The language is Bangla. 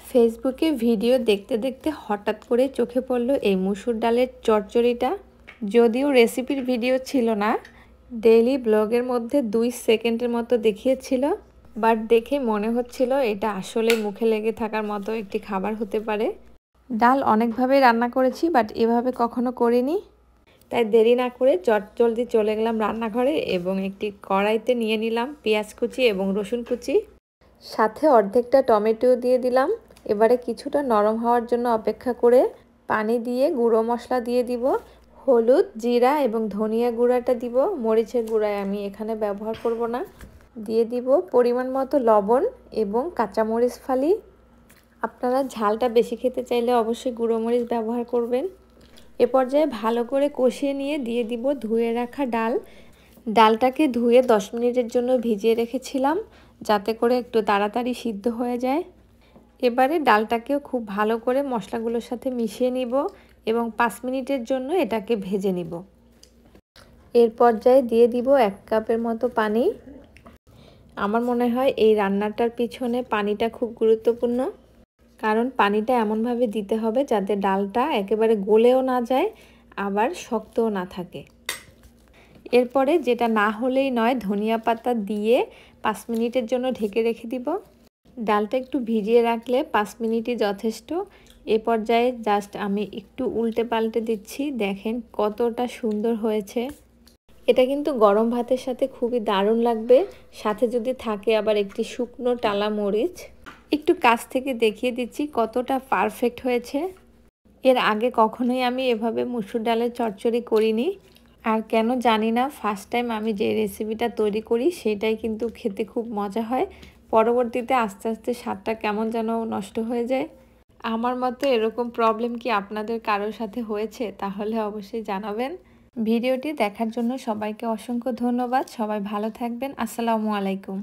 ফেসবুকে ভিডিও দেখতে দেখতে হঠাৎ করে চোখে পড়লো এই মুসুর ডালের চচ্চড়িটা। যদিও রেসিপির ভিডিও ছিল না, ডেইলি ব্লগের মধ্যে 2 সেকেন্ডের মতো দেখিয়েছিল, বাট দেখে মনে হচ্ছিল এটা আসলে মুখে লেগে থাকার মতো একটি খাবার হতে পারে। ডাল অনেকভাবে রান্না করেছি, বাট এভাবে কখনো করিনি। তাই দেরি না করে জলদি চলে গেলাম রান্নাঘরে এবং একটি কড়াইতে নিয়ে নিলাম পেঁয়াজ কুচি এবং রসুন কুচি, সাথে অর্ধেকটা টমেটো দিয়ে দিলাম। এবারে কিছুটা নরম হওয়ার জন্য অপেক্ষা করে পানি দিয়ে গুঁড়ো মশলা দিয়ে দিব। হলুদ, জিরা এবং ধনিয়া গুঁড়াটা দিব, মরিচের গুঁড়ায় আমি এখানে ব্যবহার করব না। দিয়ে দিব পরিমাণ মতো লবণ এবং কাঁচামরিচ ফালি। আপনারা ঝালটা বেশি খেতে চাইলে অবশ্যই গুঁড়ো মরিচ ব্যবহার করবেন। এ পর্যায়ে ভালো করে কষিয়ে নিয়ে দিয়ে দিব ধুয়ে রাখা ডাল। ডালটাকে ধুয়ে 10 মিনিটের জন্য ভিজিয়ে রেখেছিলাম, যাতে করে একটু তাড়াতাড়ি সিদ্ধ হয়ে যায়। এবারে ডালটাকেও খুব ভালো করে মশলাগুলোর সাথে মিশিয়ে নিব এবং 5 মিনিটের জন্য এটাকে ভেজে নিব। এর পর্যায়ে দিয়ে দিব 1 কাপের মতো পানি। আমার মনে হয় এই রান্নাটার পিছনে পানিটা খুব গুরুত্বপূর্ণ, কারণ পানিটা এমনভাবে দিতে হবে যাতে ডালটা একেবারে গলেও না যায়, আবার শক্তও না থাকে। এরপরে যেটা না হলেই নয়, ধনিয়া পাতা দিয়ে 5 মিনিটের জন্য ঢেকে রেখে দিব। ডালটা একটু ভিজিয়ে রাখলে 5 মিনিটই যথেষ্ট। এ পর্যায়ে জাস্ট আমি একটু উল্টে পাল্টে দিচ্ছি, দেখেন কতটা সুন্দর হয়েছে। এটা কিন্তু গরম ভাতের সাথে খুবই দারুণ লাগবে, সাথে যদি থাকে আবার একটি শুকনো টালা মরিচ। একটু কাছ থেকে দেখিয়ে দিচ্ছি কতটা পারফেক্ট হয়েছে। এর আগে কখনোই আমি এভাবে মুসুর ডালের চচ্চড়ি করিনি, আর কেন জানি না ফার্স্ট টাইম আমি যে রেসিপিটা তৈরি করি সেটাই কিন্তু খেতে খুব মজা হয়। পরবর্তীতে আস্তে আস্তে স্বাদটা কেমন যেন নষ্ট হয়ে যায়। আমার মতো এরকম প্রবলেম কি আপনাদের কারোর সাথে হয়েছে? তাহলে অবশ্যই জানাবেন। ভিডিওটি দেখার জন্য সবাইকে অসংখ্য ধন্যবাদ। সবাই ভালো থাকবেন। আসসালামু আলাইকুম।